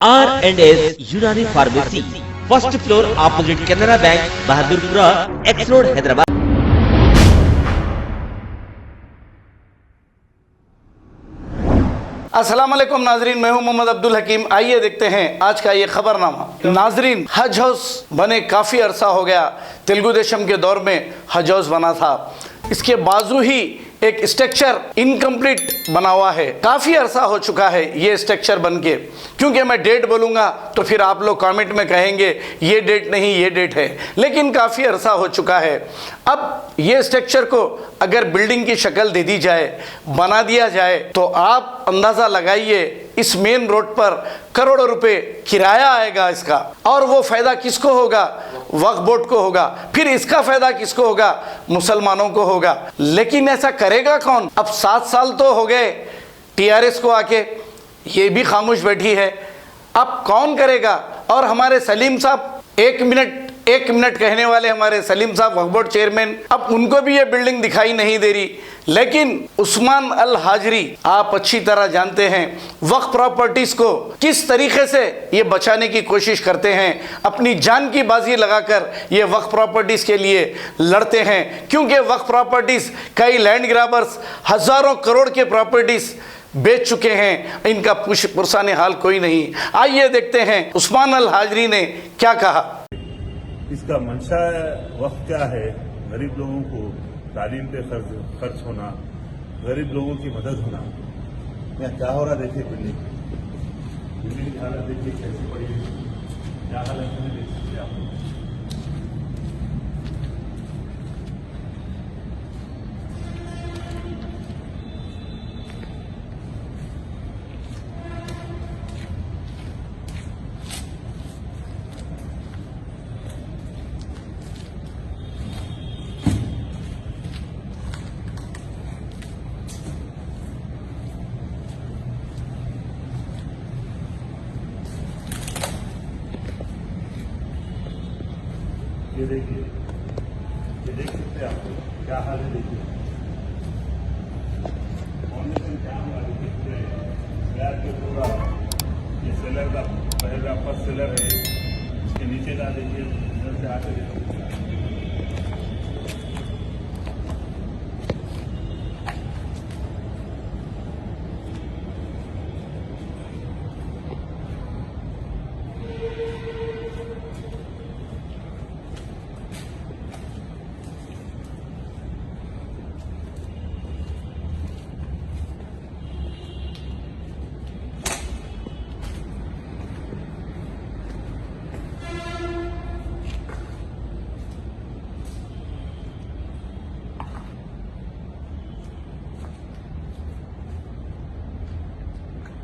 R&S यूनानी pharmacy, first floor opposite Canara bank, Bahadurpura, x road, Hyderabad. अस्सलाम वालेकुम नाजरीन, मैं हूं मोहम्मद अब्दुल हकीम। आइए देखते हैं आज का ये खबरनामा। नाजरीन, हज हाउस बने काफ़ी अरसा हो गया। तेलुगु देशम के दौर में हज हाउस बना था। इसके बाजू ही एक स्ट्रक्चर इनकम्प्लीट बना हुआ है। काफ़ी अरसा हो चुका है ये स्ट्रक्चर बन के। क्योंकि मैं डेट बोलूँगा तो फिर आप लोग कमेंट में कहेंगे ये डेट नहीं, ये डेट है, लेकिन काफ़ी अरसा हो चुका है। अब ये स्ट्रक्चर को अगर बिल्डिंग की शक्ल दे दी जाए, बना दिया जाए, तो आप अंदाज़ा लगाइए इस मेन रोड पर करोड़ों रुपए किराया आएगा इसका। और वो फ़ायदा किसको होगा? वक्फ बोर्ड को होगा। फिर इसका फ़ायदा किसको होगा? मुसलमानों को होगा। लेकिन ऐसा करेगा कौन? अब 7 साल तो हो गए टीआरएस को आके, ये भी खामोश बैठी है। अब कौन करेगा? और हमारे सलीम साहब, एक मिनट कहने वाले हमारे सलीम साहब वक्फ बोर्ड चेयरमैन, अब उनको भी ये बिल्डिंग दिखाई नहीं दे रही। लेकिन उस्मान अल हाजरी, आप अच्छी तरह जानते हैं वक्फ प्रॉपर्टीज को किस तरीके से ये बचाने की कोशिश करते हैं। अपनी जान की बाजी लगाकर ये वक्फ प्रॉपर्टीज के लिए लड़ते हैं। क्योंकि वक्फ प्रॉपर्टीज, कई लैंड ग्राबर्स हजारों करोड़ के प्रॉपर्टीज बेच चुके हैं, इनका पुरसाने हाल कोई नहीं। आइए देखते हैं उस्मान अल हाजरी ने क्या कहा। इसका मंशा वक्त क्या है? गरीब लोगों को तालीम पे खर्च होना, गरीब लोगों की मदद होना। यहाँ क्या हो रहा देखिए, बिल्डिंग की हालत देखिए कैसी पड़ी है। क्या हालत है देख सकते आप। ये देखिए, ये देख सकते हैं आप क्या हाल है। देखिए फाउंडेशन क्या हुआ देखते हैं। स्लैब के पूरा ये सेलर का पहला फर्स्ट सेलर है, इसके नीचे का देखिए, इधर से आके देखिए।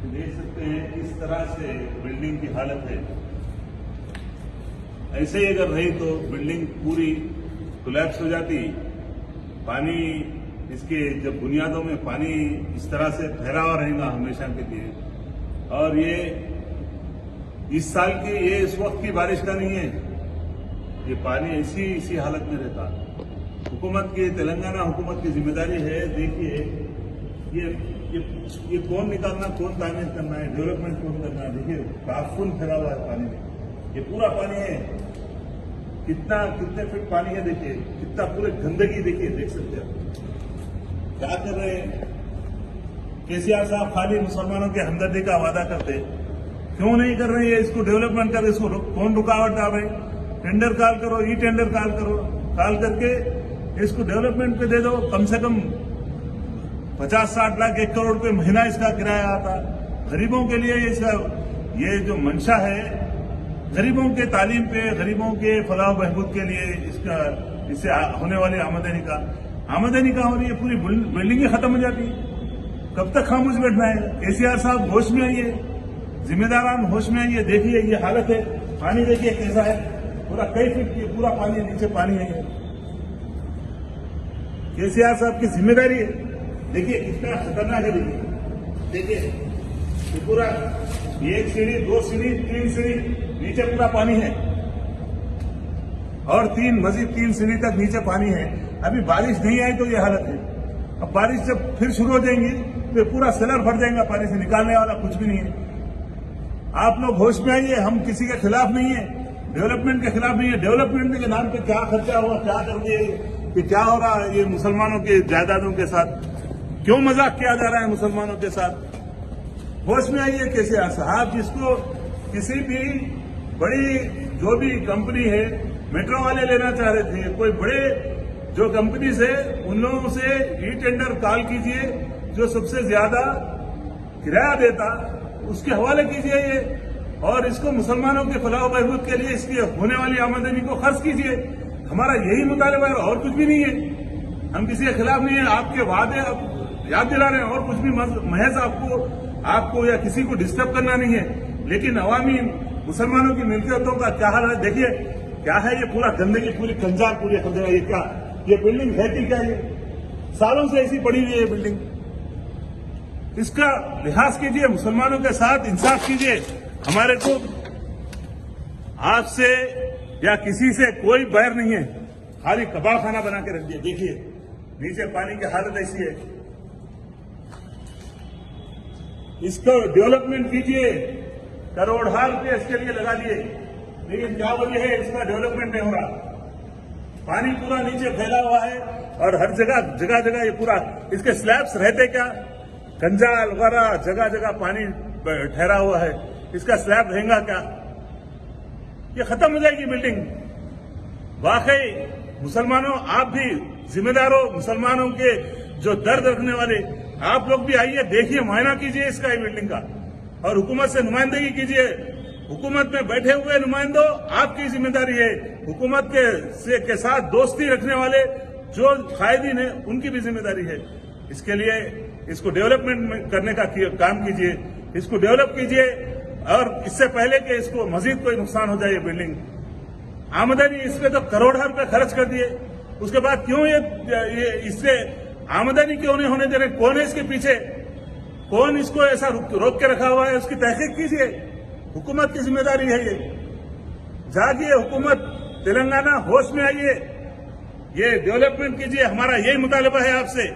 देख सकते हैं किस तरह से बिल्डिंग की हालत है। ऐसे ही अगर रही तो बिल्डिंग पूरी कोलैप्स हो जाती। पानी, इसके जब बुनियादों में पानी इस तरह से ठहरा हुआ रहेगा हमेशा के लिए। और ये इस साल की, ये इस वक्त की बारिश का नहीं है। ये पानी इसी हालत में रहता। हुकूमत की, तेलंगाना हुकूमत की जिम्मेदारी है। देखिए ये कौन निकालना, कौन तामीर करना है, डेवलपमेंट कौन करना है। देखिए काफुल फैला हुआ है पानी में। ये पूरा पानी है, कितने फीट पानी है। देखिए कितना पूरे गंदगी, देखिए देख सकते हैं क्या कर रहे हैं। केसीआर साहब खाली मुसलमानों के हमदर्दी का वादा करते, क्यों नहीं कर रहे हैं? इसको डेवलपमेंट कर, इसको कौन रुकावट डाल रहे? टेंडर कॉल करो, ई टेंडर कॉल करो, कॉल करके इसको डेवलपमेंट पे दे दो। कम से कम 50-60 लाख, 1 करोड़ रुपए महीना इसका किराया आता। गरीबों के लिए ये जो मंशा है, गरीबों के तालीम पे, गरीबों के फलाह बहबूद के लिए इससे होने वाली आमदनी का हो रही है। पूरी बिल्डिंगें खत्म हो जाती है। कब तक खामोश बैठना है? केसीआर साहब होश में आइए, जिम्मेदारान होश में आइए। देखिए ये हालत है, पानी देखिए कैसा है, पूरा कई फीट पूरा पानी, नीचे पानी है। केसीआर साहब की जिम्मेदारी है। देखिए कितना खतरनाक है। देखिए ये पूरा 1 सीढ़ी, 2 सीढ़ी, 3 सीढ़ी, नीचे पूरा पानी है। और मजीद 3 सीढ़ी तक नीचे पानी है। अभी बारिश नहीं आई तो ये हालत है। अब बारिश जब फिर शुरू हो जाएंगी तो पूरा सेलर भर जाएगा पानी से, निकालने वाला कुछ भी नहीं है। आप लोग होश में आइए, हम किसी के खिलाफ नहीं है, डेवलपमेंट के खिलाफ नहीं है। डेवलपमेंट के नाम पे क्या खर्चा हुआ, क्या कर दिए, कि क्या हो रहा है ये मुसलमानों के जायदादों के साथ, क्यों मजाक किया जा रहा है मुसलमानों के साथ। होश में आइए केसीआर साहब, जिसको किसी भी बड़ी जो भी कंपनी है, मेट्रो वाले लेना चाह रहे थे, कोई बड़े जो कंपनीज है उन लोगों से ई टेंडर कॉल कीजिए, जो सबसे ज्यादा किराया देता उसके हवाले कीजिए ये, और इसको मुसलमानों के फलाह बहबूद के लिए इसकी होने वाली आमदनी को खर्च कीजिए। हमारा यही मुतालबा है और कुछ भी नहीं है। हम किसी के खिलाफ नहीं है। आपके वादे आप याद दिला रहे हैं और कुछ भी, महज आपको या किसी को डिस्टर्ब करना नहीं है। लेकिन अवामी मुसलमानों की मिल्कियतों का क्या हाल है देखिए, क्या है ये पूरा गंदगी, पूरी कंजार, पूरी खंजर। ये क्या, ये बिल्डिंग है कि क्या, ये सालों से ऐसी पड़ी हुई है ये बिल्डिंग। इसका लिहाज कीजिए, मुसलमानों के साथ इंसाफ कीजिए। हमारे को आपसे या किसी से कोई बैर नहीं है, खाली कबाब खाना बना के रख दिया। देखिए नीचे पानी की हालत ऐसी है। इसको डेवलपमेंट कीजिए, करोड़ों रुपये इसके लिए लगा दिए, लेकिन क्या वजह है, इसका डेवलपमेंट नहीं हो रहा। पानी पूरा नीचे फैला हुआ है और हर जगह ये पूरा, इसके स्लैब्स रहते क्या, कंजाल वगैरह जगह जगह पानी ठहरा हुआ है, इसका स्लैब रहेगा क्या? ये खत्म हो जाएगी बिल्डिंग। वाकई मुसलमानों, आप भी जिम्मेदार हो, मुसलमानों के जो दर्द रखने वाले, आप लोग भी आइए, देखिए, मुआयना कीजिए इसका, ये बिल्डिंग का, और हुकूमत से नुमाइंदगी कीजिए। हुकूमत में बैठे हुए नुमाइंदों, आपकी जिम्मेदारी है। हुकूमत के साथ दोस्ती रखने वाले जो कायदीन है, उनकी भी जिम्मेदारी है। इसके लिए इसको डेवलपमेंट करने का काम कीजिए, इसको डेवलप कीजिए, और इससे पहले कि इसको मजीद कोई नुकसान हो जाए ये बिल्डिंग। आमदनी इस पे तो करोड़ों रुपए खर्च कर दिए, उसके बाद क्यों ये इससे आमदनी क्यों नहीं होने दे रहे? कौन है इसके पीछे? कौन इसको ऐसा रोक के रखा हुआ है? उसकी तहकीक कीजिए। हुकूमत की जिम्मेदारी है ये। जागिए हुकूमत, तेलंगाना, होश में आइए, ये डेवलपमेंट कीजिए। हमारा यही मुतालबा है आपसे।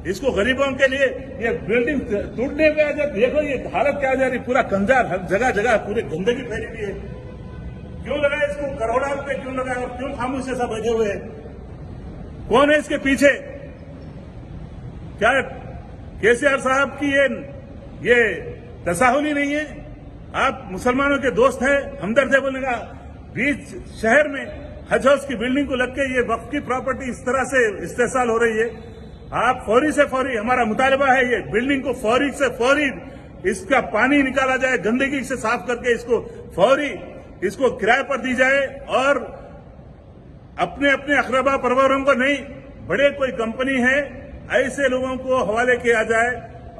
इसको गरीबों के लिए, ये बिल्डिंग टूटने पे आ जाए, देखो ये हालत क्या जा रही, पूरा कंजार, हर जगह जगह पूरी गंदगी फैली हुई है। क्यों लगाए इसको, करोड़ों रुपए क्यों लगाए, और क्यों खामोश ऐसा बैठे हुए हैं? कौन है इसके पीछे? क्या केसीआर साहब की ये तसाहुली नहीं है? आप मुसलमानों के दोस्त हैं, हमदर्द है बोलने का। बीच शहर में हज हाउस की बिल्डिंग को लग के ये वक्फ की प्रॉपर्टी इस तरह से इस्तेसाल हो रही है। आप फौरी से फौरी, हमारा मुतालबा है ये बिल्डिंग को फौरी से फौरी इसका पानी निकाला जाए, गंदगी से साफ करके इसको फौरी इसको किराए पर दी जाए, और अपने अपने अकरबा परवरों को नहीं, बड़े कोई कंपनी है ऐसे लोगों को हवाले किया जाए,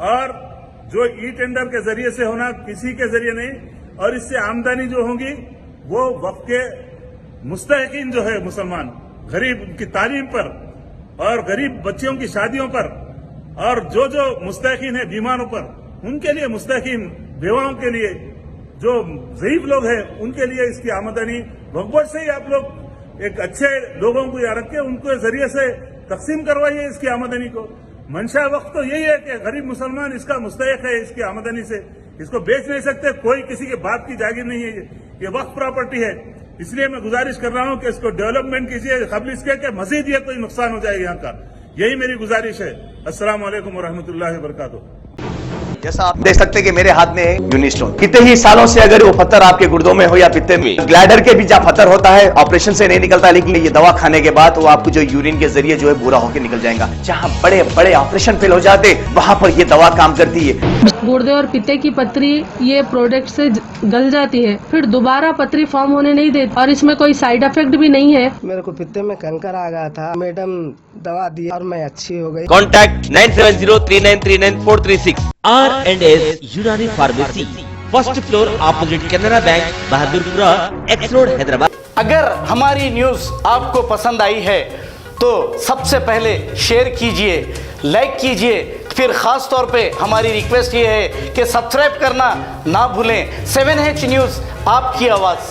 और जो ई टेंडर के जरिए से होना, किसी के जरिए नहीं, और इससे आमदनी जो होगी वो वक्त के मुस्तहिकीन जो है मुसलमान, गरीब की तालीम पर और गरीब बच्चियों की शादियों पर, और जो जो मुस्तहिकीन है बीमारों पर, उनके लिए, मुस्तहिकीन बेवाओं के लिए, जो ज़ईफ लोग हैं उनके लिए इसकी आमदनी वक्त से ही आप लोग एक अच्छे लोगों को यहाँ रख के उनके जरिए से तकसीम करवाइए इसकी आमदनी को। मंशा वक्त तो यही है कि गरीब मुसलमान इसका मुस्तहिक है, इसकी आमदनी से इसको बेच नहीं सकते, कोई किसी के बाप की जागीर नहीं है, ये वक्त प्रॉपर्टी है। इसलिए मैं गुजारिश कर रहा हूं कि इसको डेवलपमेंट कीजिए, कबल इसके कि मजीद ये कोई नुकसान हो जाएगा यहाँ का। यही मेरी गुजारिश है। अस्सलाम वालेकुम वरहमतुल्लाहि वबरकातुहू। जैसा आप देख सकते हैं कि मेरे हाथ में है यूनिस्टोन। कितने ही सालों से अगर वो पत्थर आपके गुर्दों में हो या पित्ते में, ग्लैडर के भी जहाँ पत्थर होता है ऑपरेशन से नहीं निकलता, लेकिन ये दवा खाने के बाद वो आपको जो यूरिन के जरिए जो है बुरा होकर निकल जाएगा। जहाँ बड़े बड़े ऑपरेशन फेल हो जाते, वहां पर ये दवा काम करती है। गुर्दे और पित्ते की पथरी ये प्रोडक्ट से गल जाती है, फिर दोबारा पथरी फॉर्म होने नहीं देती, और इसमें कोई साइड इफेक्ट भी नहीं है। मेरे को पित्ते में कंकर आ गया था, मैडम दवा दी और मैं अच्छी हो गई। कॉन्टैक्ट 9703939436। R&S यूनानी pharmacy, first floor opposite Canara bank, Bahadurpura, x road, Hyderabad. अगर हमारी न्यूज़ आपको पसंद आई है तो सबसे पहले शेयर कीजिए, लाइक कीजिए, फिर खास तौर पे हमारी रिक्वेस्ट ये है कि सब्सक्राइब करना ना भूलें। 7H न्यूज़, आपकी आवाज़।